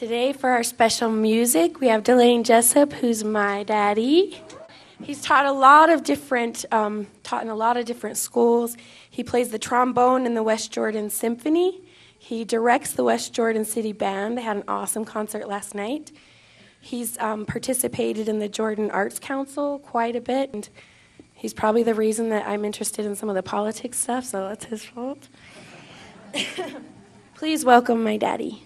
Today for our special music, we have Dellane Jessop, who's my daddy. He's taught in a lot of different schools. He plays the trombone in the West Jordan Symphony. He directs the West Jordan City Band. They had an awesome concert last night. He's participated in the Jordan Arts Council quite a bit, and he's probably the reason that I'm interested in some of the politics stuff, so that's his fault. Please welcome my daddy.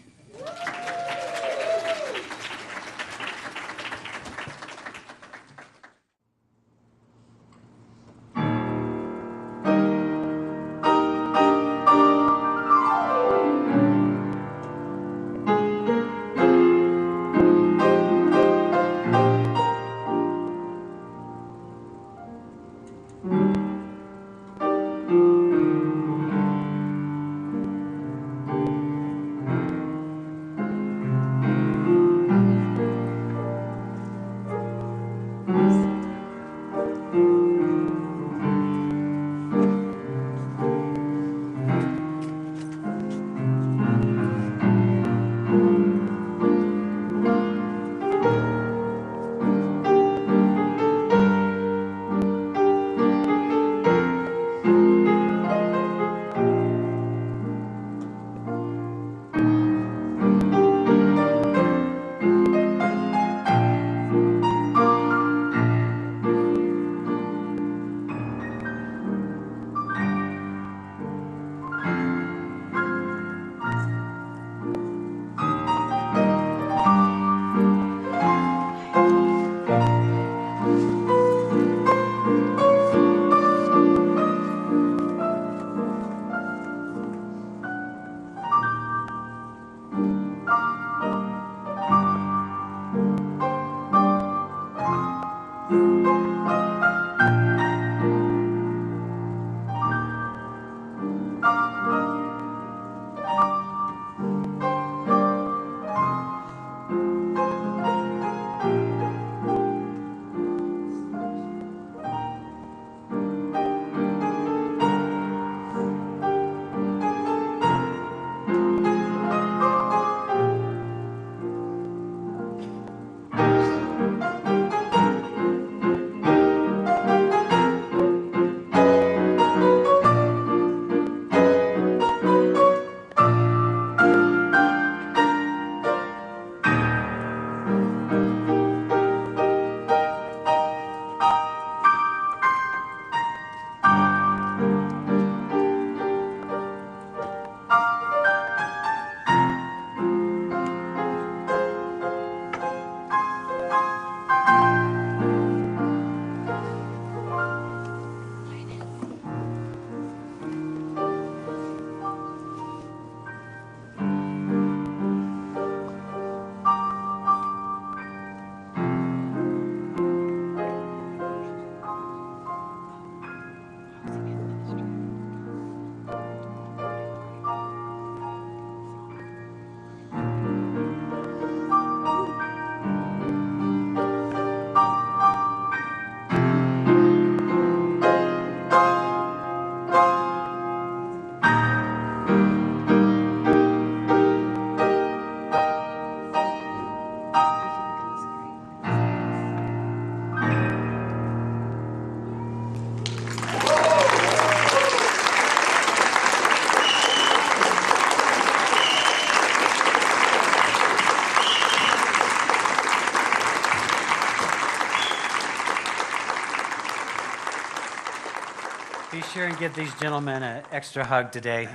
Be sure and give these gentlemen an extra hug today.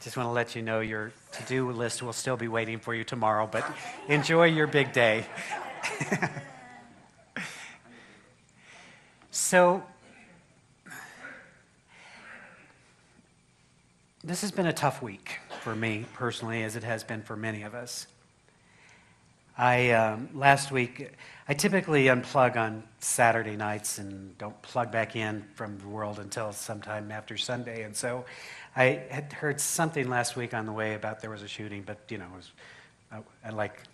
Just want to let you know your to-do list will still be waiting for you tomorrow, but enjoy your big day. So, this has been a tough week for me personally, as it has been for many of us. Last week, I typically unplug on Saturday nights and don't plug back in from the world until sometime after Sunday. And so I had heard something last week on the way about there was a shooting, but, it was,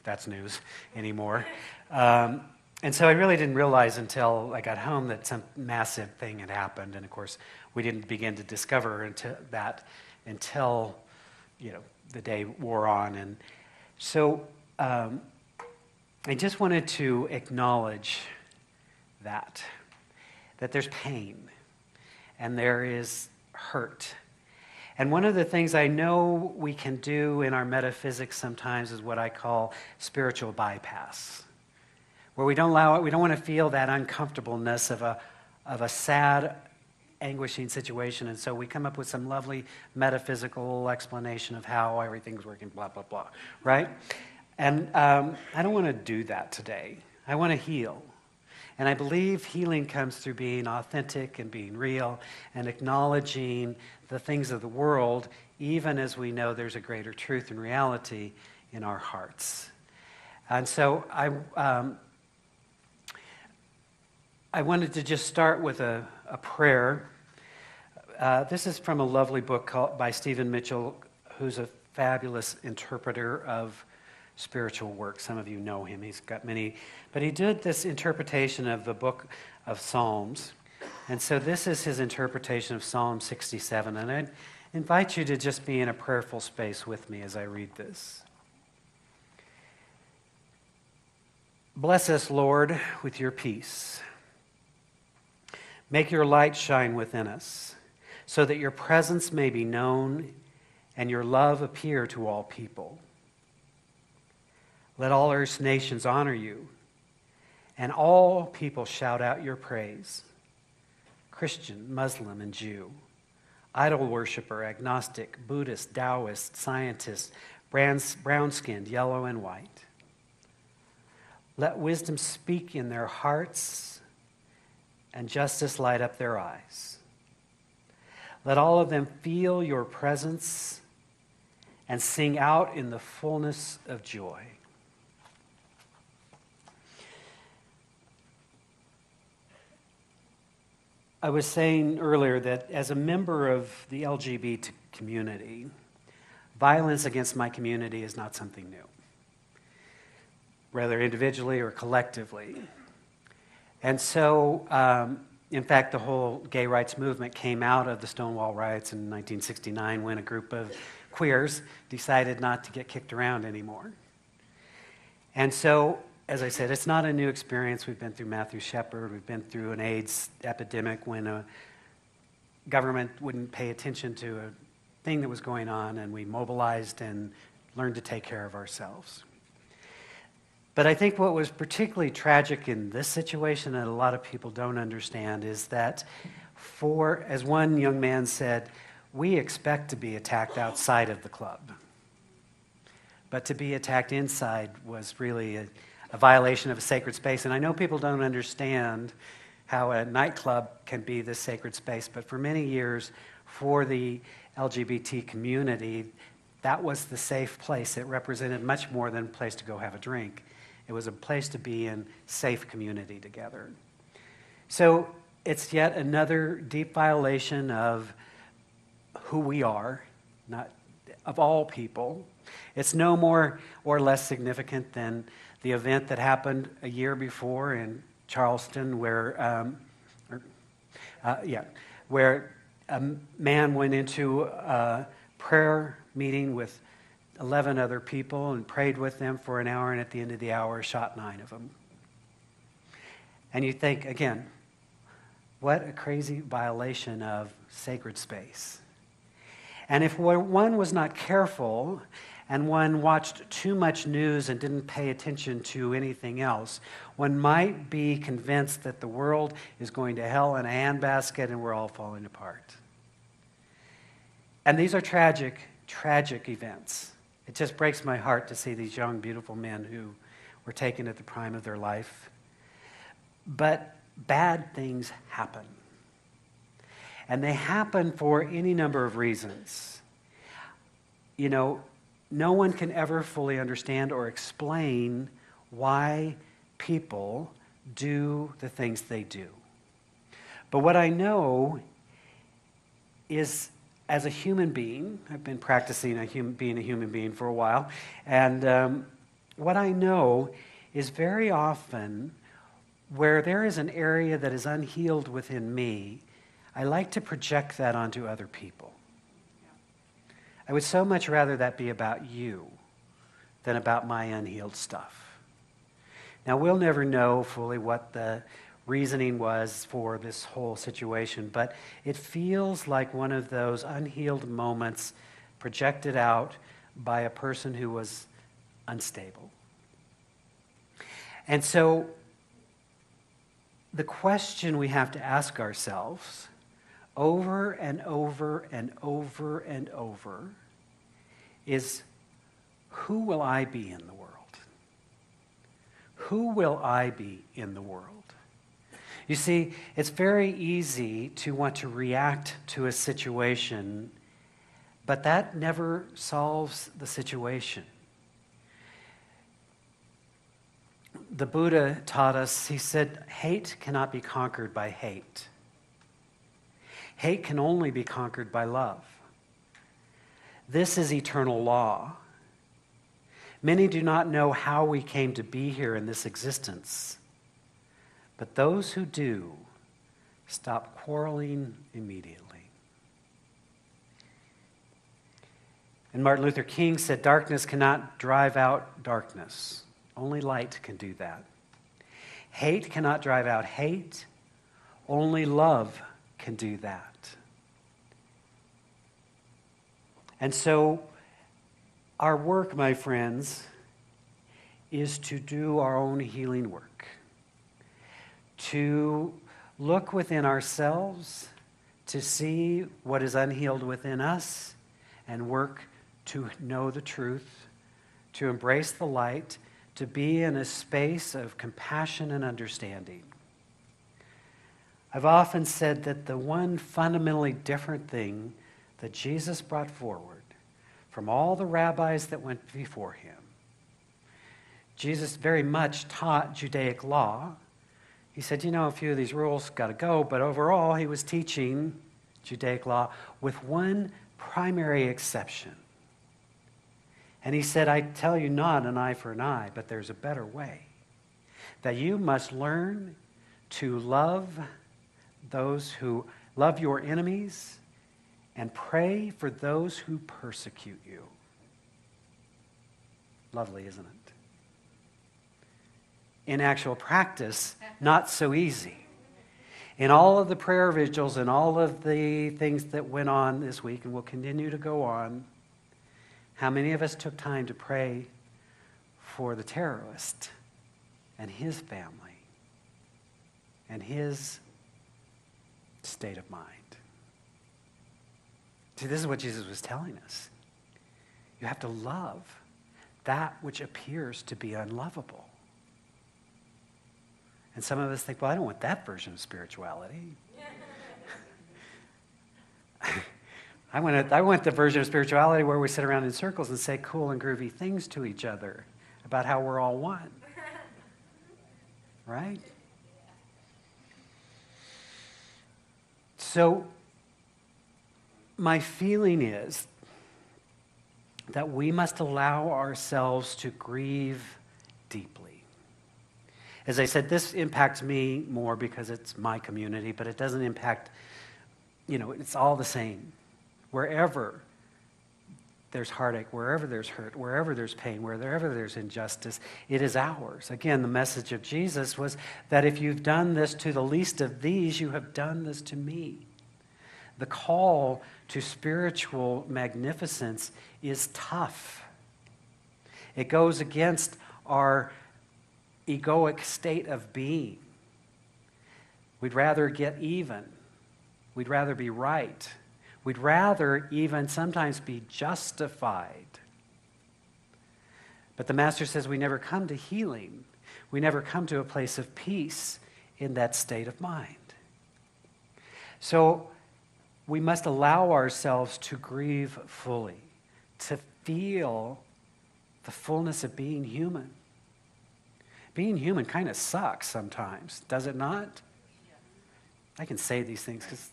that's news anymore. And so I really didn't realize until I got home that some massive thing had happened. And, of course, we didn't begin to discover until the day wore on. And So I just wanted to acknowledge that there's pain and there is hurt. And one of the things I know we can do in our metaphysics sometimes is what I call spiritual bypass, where we don't want to feel that uncomfortableness of a sad, anguishing situation, and so we come up with some lovely metaphysical explanation of how everything's working, blah, blah, blah, right? And I don't want to do that today. I want to heal. And I believe healing comes through being authentic and being real and acknowledging the things of the world, even as we know there's a greater truth and reality in our hearts. And so I wanted to just start with a prayer. This is from a lovely book by Stephen Mitchell, who's a fabulous interpreter of spiritual work. Some of you know him. He's got many. But he did this interpretation of the book of Psalms. And so this is his interpretation of Psalm 67. And I invite you to just be in a prayerful space with me as I read this. Bless us, Lord, with your peace. Make your light shine within us, so that your presence may be known and your love appear to all people. Let all earth's nations honor you, and all people shout out your praise. Christian, Muslim, and Jew, idol worshiper, agnostic, Buddhist, Taoist, scientist, brown-skinned, yellow and white. Let wisdom speak in their hearts and justice light up their eyes. Let all of them feel your presence and sing out in the fullness of joy. I was saying earlier that as a member of the LGBT community, violence against my community is not something new, whether individually or collectively. And so, in fact, the whole gay rights movement came out of the Stonewall riots in 1969 when a group of queers decided not to get kicked around anymore. And so, as I said, it's not a new experience. We've been through Matthew Shepard. We've been through an AIDS epidemic when a government wouldn't pay attention to a thing that was going on, and we mobilized and learned to take care of ourselves. But I think what was particularly tragic in this situation that a lot of people don't understand is that as one young man said, we expect to be attacked outside of the club. But to be attacked inside was really a violation of a sacred space. And I know people don't understand how a nightclub can be this sacred space, but for many years, for the LGBT community, that was the safe place. It represented much more than a place to go have a drink. It was a place to be in safe community together. So it's yet another deep violation of who we are, not of all people. It's no more or less significant than the event that happened a year before in Charleston where a man went into a prayer meeting with 11 other people and prayed with them for an hour, and at the end of the hour shot 9 of them. And you think, again, what a crazy violation of sacred space. And if one was not careful and one watched too much news and didn't pay attention to anything else, one might be convinced that the world is going to hell in a handbasket and we're all falling apart. And these are tragic, tragic events. It just breaks my heart to see these young, beautiful men who were taken at the prime of their life. But bad things happen. And they happen for any number of reasons. You know, no one can ever fully understand or explain why people do the things they do. But what I know is, as a human being, I've been practicing being a human being for a while, and what I know is very often where there is an area that is unhealed within me, I like to project that onto other people. I would so much rather that be about you than about my unhealed stuff. Now, we'll never know fully what the reasoning was for this whole situation, but it feels like one of those unhealed moments projected out by a person who was unstable. And so the question we have to ask ourselves over and over and over and over is, who will I be in the world? Who will I be in the world? You see, it's very easy to want to react to a situation, but that never solves the situation. The Buddha taught us, he said, hate cannot be conquered by hate. Hate can only be conquered by love. This is eternal law. Many do not know how we came to be here in this existence, but those who do stop quarreling immediately. And Martin Luther King said, darkness cannot drive out darkness. Only light can do that. Hate cannot drive out hate. Only love can do that. And so our work, my friends, is to do our own healing work. To look within ourselves, to see what is unhealed within us, and work to know the truth, to embrace the light, to be in a space of compassion and understanding. I've often said that the one fundamentally different thing that Jesus brought forward from all the rabbis that went before him, Jesus very much taught Judaic law. He said, a few of these rules got to go, but overall he was teaching Judaic law with one primary exception. And he said, I tell you not an eye for an eye, but there's a better way. That you must learn to love those who love your enemies and pray for those who persecute you. Lovely, isn't it? In actual practice, not so easy. In all of the prayer vigils and all of the things that went on this week and will continue to go on, how many of us took time to pray for the terrorist and his family and his state of mind? See, this is what Jesus was telling us. You have to love that which appears to be unlovable. And some of us think, well, I don't want that version of spirituality. I want the version of spirituality where we sit around in circles and say cool and groovy things to each other about how we're all one. Right? So, my feeling is that we must allow ourselves to grieve deeply. As I said, this impacts me more because it's my community, but it doesn't impact, it's all the same. Wherever there's heartache, wherever there's hurt, wherever there's pain, wherever there's injustice, it is ours. Again, the message of Jesus was that if you've done this to the least of these, you have done this to me. The call to spiritual magnificence is tough. It goes against our egoic state of being. We'd rather get even. We'd rather be right. We'd rather even sometimes be justified. But the Master says we never come to healing. We never come to a place of peace in that state of mind. So we must allow ourselves to grieve fully, to feel the fullness of being human. Being human kind of sucks sometimes, does it not? I can say these things because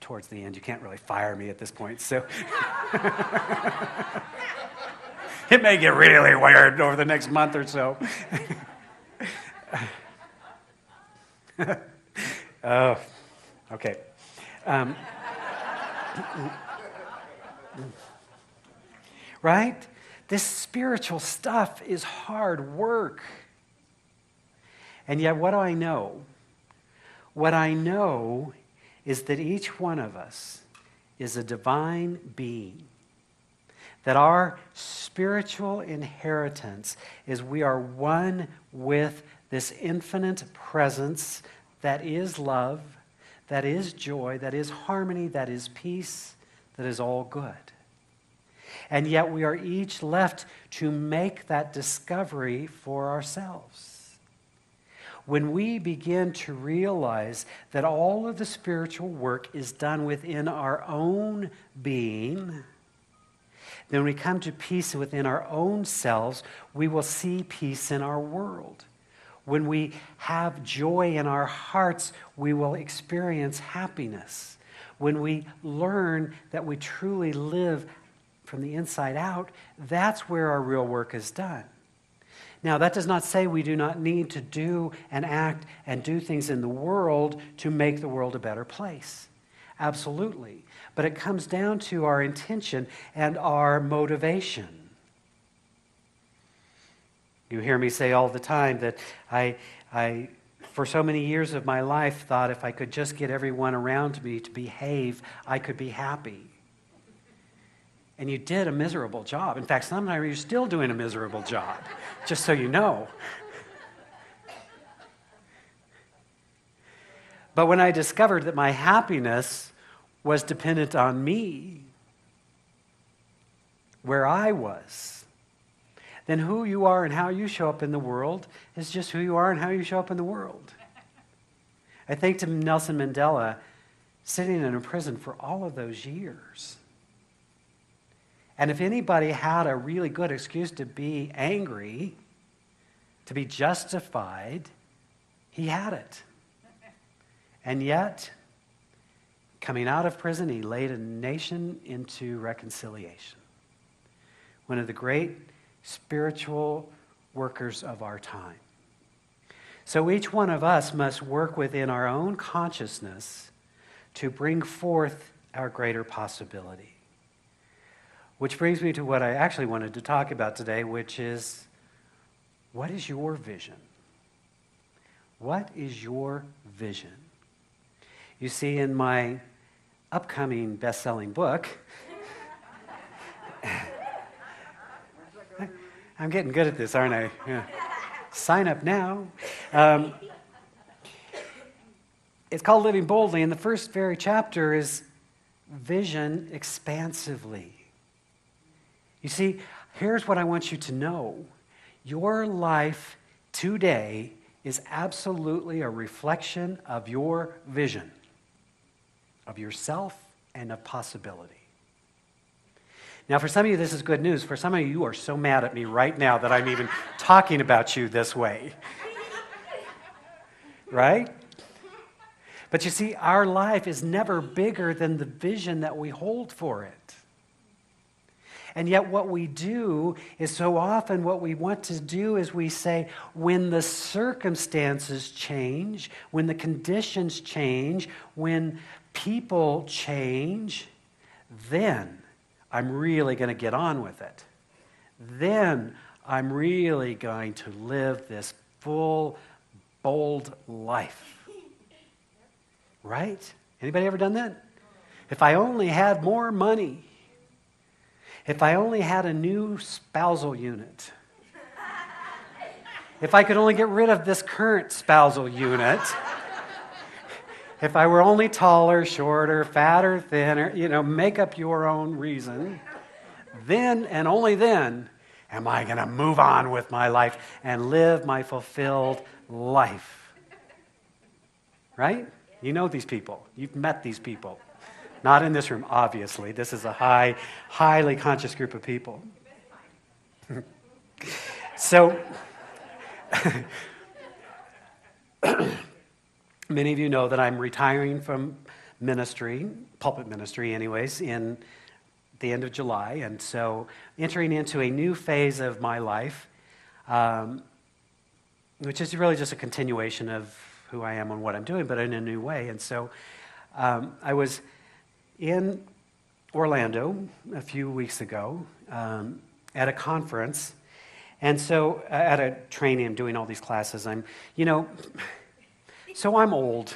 towards the end, you can't really fire me at this point, so it may get really weird over the next month or so. Oh, okay. Right? This spiritual stuff is hard work. And yet, what do I know? What I know is that each one of us is a divine being. That our spiritual inheritance is we are one with this infinite presence that is love, that is joy, that is harmony, that is peace, that is all good. And yet we are each left to make that discovery for ourselves. When we begin to realize that all of the spiritual work is done within our own being, then when we come to peace within our own selves, we will see peace in our world. When we have joy in our hearts, we will experience happiness. When we learn that we truly live from the inside out, that's where our real work is done. Now, that does not say we do not need to do and act and do things in the world to make the world a better place. Absolutely. But it comes down to our intention and our motivation. You hear me say all the time that I for so many years of my life, thought if I could just get everyone around me to behave, I could be happy. And you did a miserable job. In fact, sometimes you're still doing a miserable job, just so you know. But when I discovered that my happiness was dependent on me, where I was, then who you are and how you show up in the world is just who you are and how you show up in the world. I think to Nelson Mandela, sitting in a prison for all of those years. And if anybody had a really good excuse to be angry, to be justified, he had it. And yet, coming out of prison, he led a nation into reconciliation. One of the great spiritual workers of our time. So each one of us must work within our own consciousness to bring forth our greater possibility. Which brings me to what I actually wanted to talk about today, which is, what is your vision? What is your vision? You see, in my upcoming best-selling book, I'm getting good at this, aren't I? Yeah. Sign up now. It's called Living Boldly, and the first very chapter is Vision Expansively. You see, here's what I want you to know. Your life today is absolutely a reflection of your vision, of yourself and of possibility. Now, for some of you, this is good news. For some of you are so mad at me right now that I'm even talking about you this way. Right? But you see, our life is never bigger than the vision that we hold for it. And yet what we do is so often what we want to do is we say, when the circumstances change, when the conditions change, when people change, then I'm really going to get on with it. Then I'm really going to live this full, bold life. Right? Anybody ever done that? If I only had more money. If I only had a new spousal unit. If I could only get rid of this current spousal unit. If I were only taller, shorter, fatter, thinner, make up your own reason. Then and only then am I going to move on with my life and live my fulfilled life. Right? You know these people. You've met these people. Not in this room, obviously. This is a highly conscious group of people. So, many of you know that I'm retiring from ministry, pulpit ministry anyways, in the end of July. And so entering into a new phase of my life, which is really just a continuation of who I am and what I'm doing, but in a new way. And so I was in Orlando a few weeks ago, at a conference. And so at a training, I'm doing all these classes. So I'm old.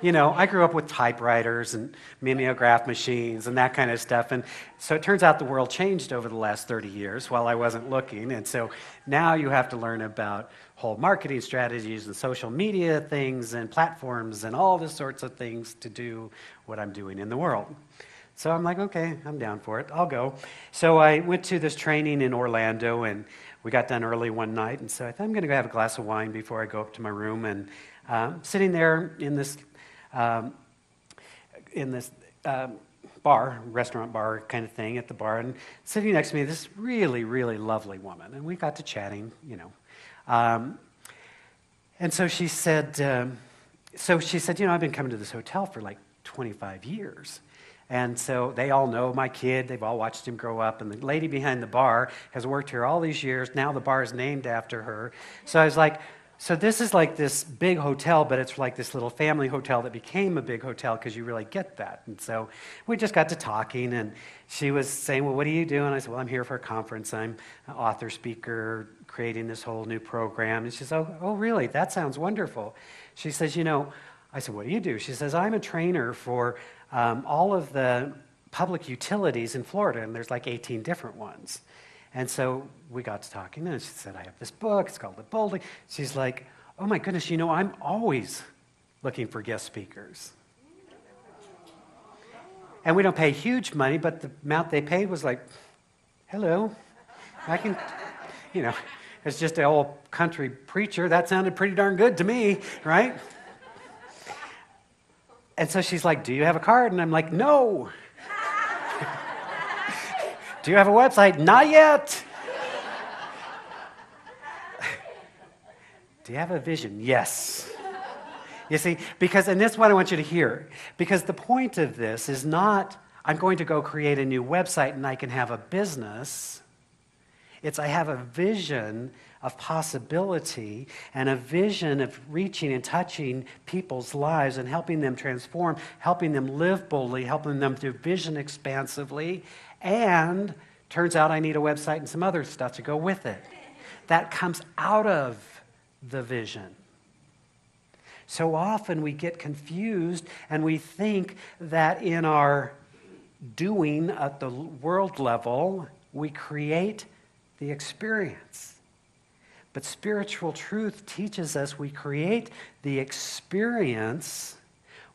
I grew up with typewriters and mimeograph machines and that kind of stuff. And so it turns out the world changed over the last 30 years while I wasn't looking. And so now you have to learn about whole marketing strategies and social media things and platforms and all the sorts of things to do what I'm doing in the world. So I'm like, okay, I'm down for it. I'll go. So I went to this training in Orlando, and we got done early one night. And so I thought I'm going to go have a glass of wine before I go up to my room. And sitting there in this restaurant bar kind of thing at the bar, and sitting next to me, this really, really lovely woman. And we got to chatting, and so she said, I've been coming to this hotel for like 25 years. And so they all know my kid. They've all watched him grow up. And the lady behind the bar has worked here all these years. Now the bar is named after her. So I was like, so this is like this big hotel, but it's like this little family hotel that became a big hotel because you really get that. And so we just got to talking, and she was saying, well, what do you do? And I said, well, I'm here for a conference. I'm an author, speaker, creating this whole new program. And she says, oh, really? That sounds wonderful. She says, I said, what do you do? She says, I'm a trainer for all of the public utilities in Florida, and there's like 18 different ones. And so we got to talking, and she said, I have this book, it's called The Boldly. She's like, oh my goodness, I'm always looking for guest speakers. And we don't pay huge money, but the amount they paid was like, hello, I can, it's just an old country preacher. That sounded pretty darn good to me, right? And so she's like, do you have a card? And I'm like, no. Do you have a website? Not yet. Do you have a vision? Yes. You see, and this is what I want you to hear, because the point of this is not, I'm going to go create a new website and I can have a business. It's I have a vision of possibility and a vision of reaching and touching people's lives and helping them transform, helping them live boldly, helping them to vision expansively, and turns out I need a website and some other stuff to go with it. That comes out of the vision. So often we get confused and we think that in our doing at the world level, we create the experience. But spiritual truth teaches us we create the experience,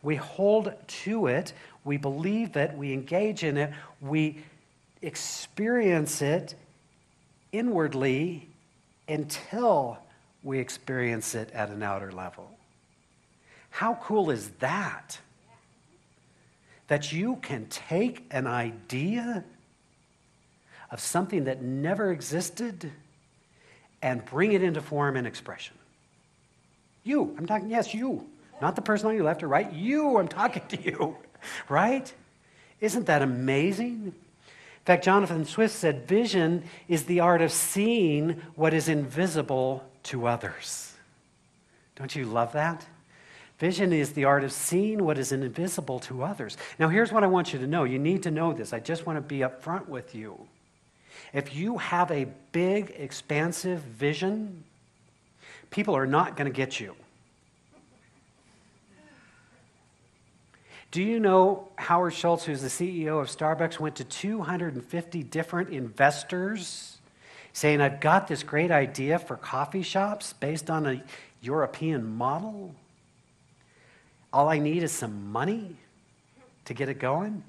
we hold to it, we believe it, we engage in it, we experience it inwardly until we experience it at an outer level. How cool is that? That you can take an idea of something that never existed and bring it into form and expression. You, I'm talking, yes, you. Not the person on your left or right. You, I'm talking to you. Right? Isn't that amazing? In fact, Jonathan Swift said, vision is the art of seeing what is invisible to others. Don't you love that? Vision is the art of seeing what is invisible to others. Now, here's what I want you to know. You need to know this. I just want to be upfront with you. If you have a big, expansive vision, people are not going to get you. Do you know Howard Schultz, who's the CEO of Starbucks, went to 250 different investors saying, I've got this great idea for coffee shops based on a European model. All I need is some money to get it going.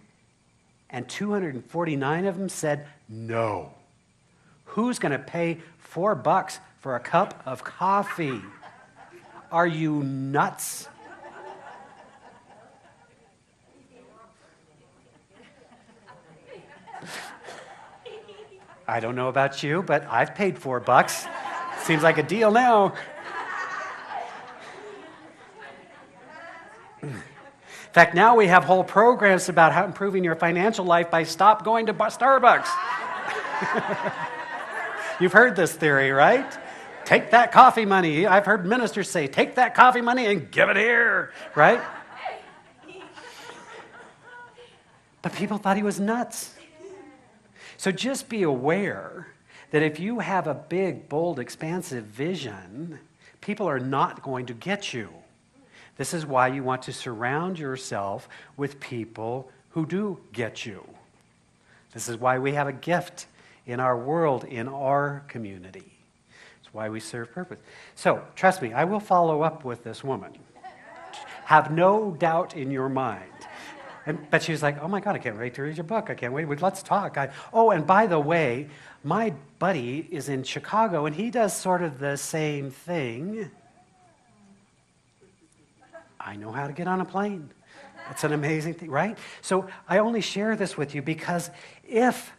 And 249 of them said, no. Who's going to pay $4 for a cup of coffee? Are you nuts? I don't know about you, but I've paid $4. Seems like a deal now. In fact, now we have whole programs about how improving your financial life by stop going to Starbucks. You've heard this theory, right? Take that coffee money. I've heard ministers say, take that coffee money and give it here, right? But people thought he was nuts. So just be aware that if you have a big, bold, expansive vision, people are not going to get you. This is why you want to surround yourself with people who do get you. This is why we have a gift in our world, in our community. It's why we serve purpose. So, trust me, I will follow up with this woman. Have no doubt in your mind. But she was like, oh my God, I can't wait to read your book. I can't wait. Let's talk. And by the way, my buddy is in Chicago, and he does sort of the same thing. I know how to get on a plane. It's an amazing thing, right? So I only share this with you because if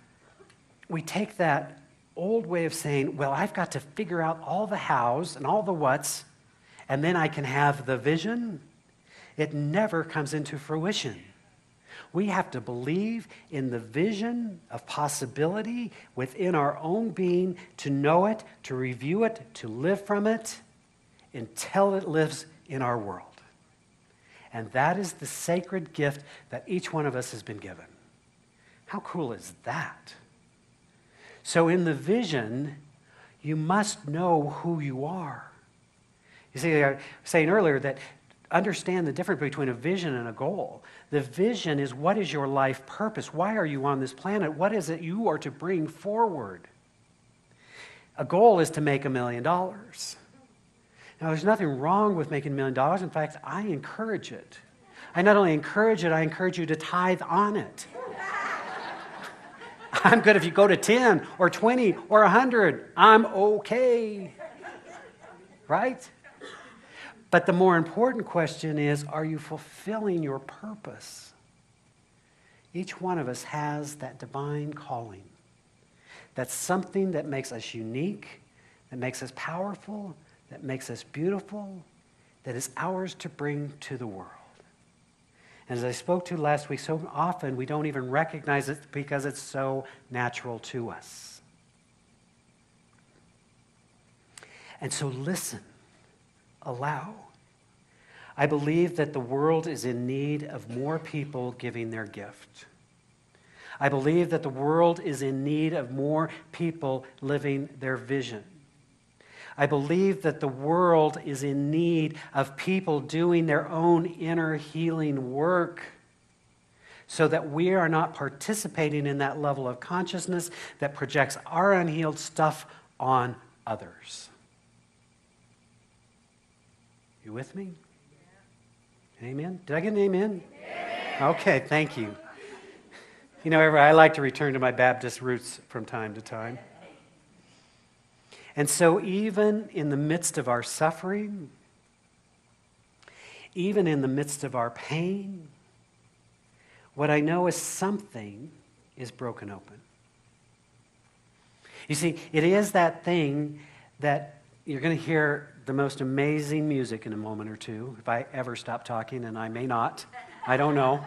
we take that old way of saying, well, I've got to figure out all the hows and all the whats, and then I can have the vision, it never comes into fruition. We have to believe in the vision of possibility within our own being, to know it, to review it, to live from it, until it lives in our world. And that is the sacred gift that each one of us has been given. How cool is that? So in the vision, you must know who you are. You see, I was saying earlier that understand the difference between a vision and a goal. The vision is, what is your life purpose? Why are you on this planet? What is it you are to bring forward? A goal is to make $1 million. Now, there's nothing wrong with making $1 million. In fact, I encourage it. I not only encourage it, I encourage you to tithe on it. I'm good if you go to 10 or 20 or 100. I'm okay. Right? But the more important question is, are you fulfilling your purpose? Each one of us has that divine calling. That's something that makes us unique, that makes us powerful, that makes us beautiful, that is ours to bring to the world. And as I spoke to last week, so often we don't even recognize it because it's so natural to us. And so listen, allow. I believe that the world is in need of more people giving their gift. I believe that the world is in need of more people living their vision. I believe that the world is in need of people doing their own inner healing work so that we are not participating in that level of consciousness that projects our unhealed stuff on others. You with me? Amen? Did I get an amen? Okay, thank you. You know, I like to return to my Baptist roots from time to time. And so even in the midst of our suffering, even in the midst of our pain, what I know is something is broken open. You see, it is that thing that you're going to hear the most amazing music in a moment or two, if I ever stop talking, and I may not. I don't know.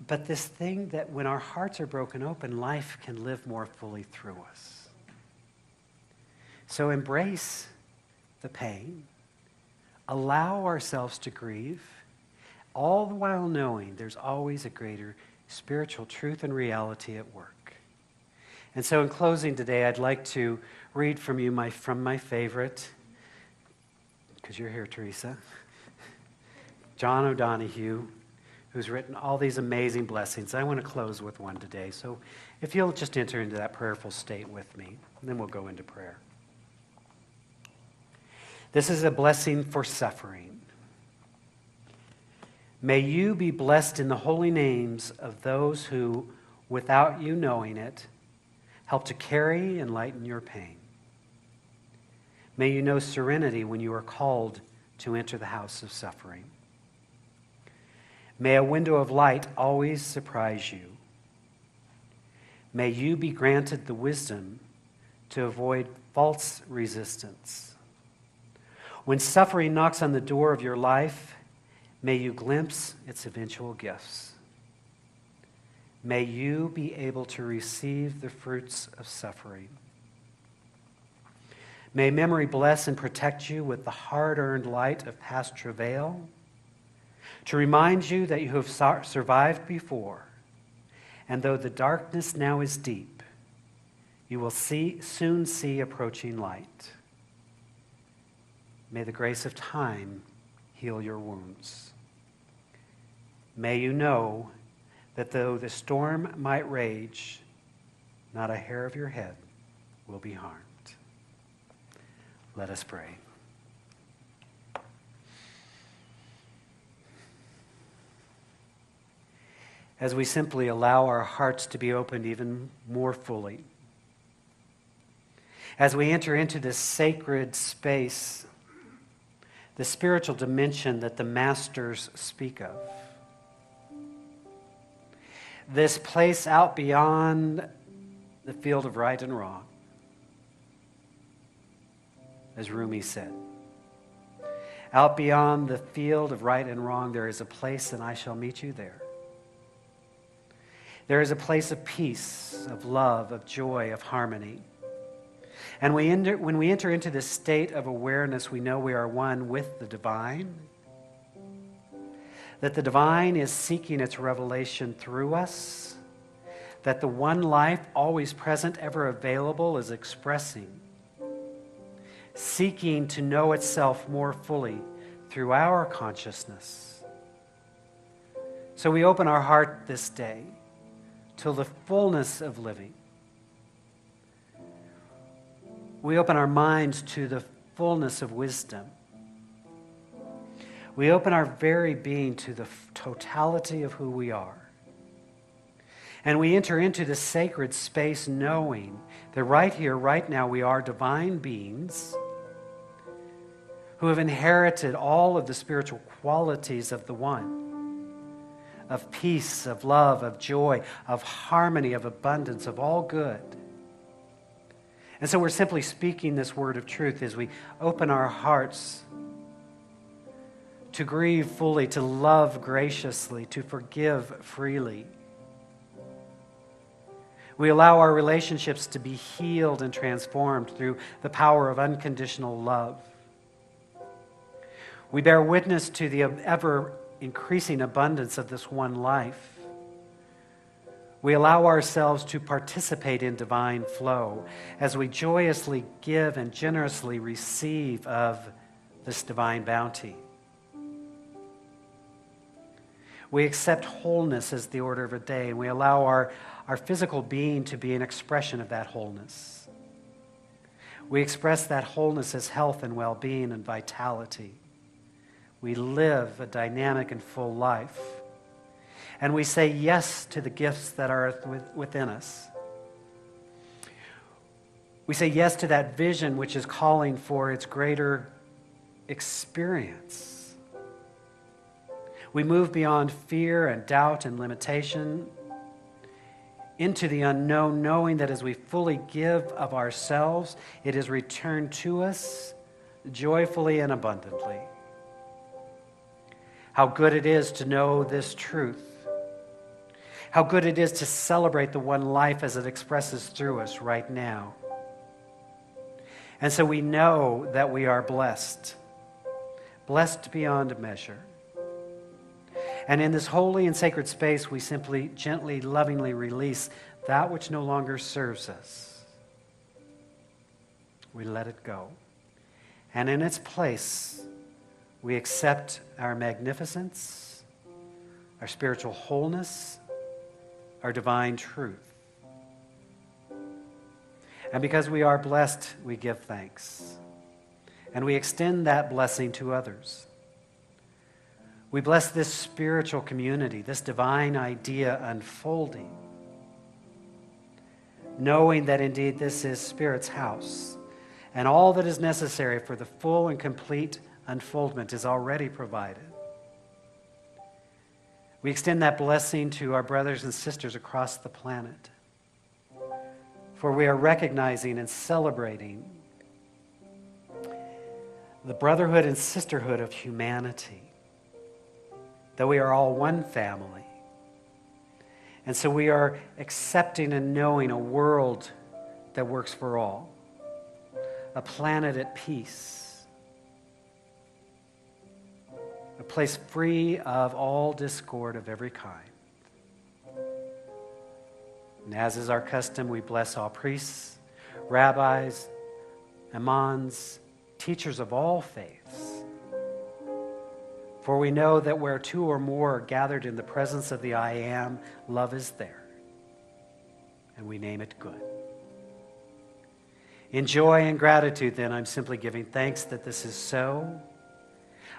But this thing that when our hearts are broken open, life can live more fully through us. So embrace the pain. Allow ourselves to grieve, all the while knowing there's always a greater spiritual truth and reality at work. And so in closing today, I'd like to read from you from my favorite, because you're here, Teresa, John O'Donohue, who's written all these amazing blessings. I want to close with one today. So if you'll just enter into that prayerful state with me, and then we'll go into prayer. This is a blessing for suffering. May you be blessed in the holy names of those who, without you knowing it, help to carry and lighten your pain. May you know serenity when you are called to enter the house of suffering. May a window of light always surprise you. May you be granted the wisdom to avoid false resistance. When suffering knocks on the door of your life, may you glimpse its eventual gifts. May you be able to receive the fruits of suffering. May memory bless and protect you with the hard-earned light of past travail, to remind you that you have survived before And though the darkness now is deep, you will soon see approaching light. May the grace of time heal your wounds. May you know that though the storm might rage, not a hair of your head will be harmed. Let us pray. As we simply allow our hearts to be opened even more fully, as we enter into this sacred space, the spiritual dimension that the masters speak of, this place out beyond the field of right and wrong, as Rumi said, out beyond the field of right and wrong, there is a place, and I shall meet you there. There is a place of peace, of love, of joy, of harmony. And when we enter into this state of awareness, we know we are one with the divine, that the divine is seeking its revelation through us, that the one life, always present, ever available, is expressing, seeking to know itself more fully through our consciousness. So we open our heart this day to the fullness of living. We open our minds to the fullness of wisdom. We open our very being to the totality of who we are. And we enter into this sacred space knowing that right here, right now, we are divine beings who have inherited all of the spiritual qualities of the One, of peace, of love, of joy, of harmony, of abundance, of all good. And so we're simply speaking this word of truth as we open our hearts to grieve fully, to love graciously, to forgive freely. We allow our relationships to be healed and transformed through the power of unconditional love. We bear witness to the ever-increasing abundance of this one life. We allow ourselves to participate in divine flow as we joyously give and generously receive of this divine bounty. We accept wholeness as the order of a day, and we allow our physical being to be an expression of that wholeness. We express that wholeness as health and well-being and vitality. We live a dynamic and full life. And we say yes to the gifts that are within us. We say yes to that vision which is calling for its greater experience. We move beyond fear and doubt and limitation into the unknown, knowing that as we fully give of ourselves, it is returned to us joyfully and abundantly. How good it is to know this truth. How good it is to celebrate the one life as it expresses through us right now. And so we know that we are blessed, blessed beyond measure. And in this holy and sacred space, we simply, gently, lovingly release that which no longer serves us. We let it go. And in its place, we accept our magnificence, our spiritual wholeness, our divine truth. And because we are blessed, we give thanks. And we extend that blessing to others. We bless this spiritual community, this divine idea unfolding, knowing that indeed this is Spirit's house, and all that is necessary for the full and complete unfoldment is already provided. We extend that blessing to our brothers and sisters across the planet, for we are recognizing and celebrating the brotherhood and sisterhood of humanity, that we are all one family. And so we are accepting and knowing a world that works for all, a planet at peace, a place free of all discord of every kind. And as is our custom, we bless all priests, rabbis, imams, teachers of all faiths. For we know that where two or more are gathered in the presence of the I Am, love is there. And we name it good. In joy and gratitude, then, I'm simply giving thanks that this is so.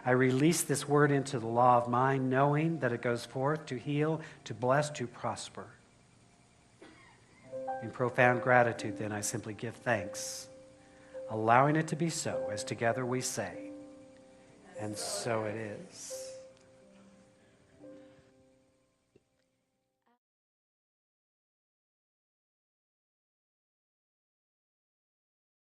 I release this word into the law of mind, knowing that it goes forth to heal, to bless, to prosper. In profound gratitude, then, I simply give thanks, allowing it to be so, as together we say, and so it is.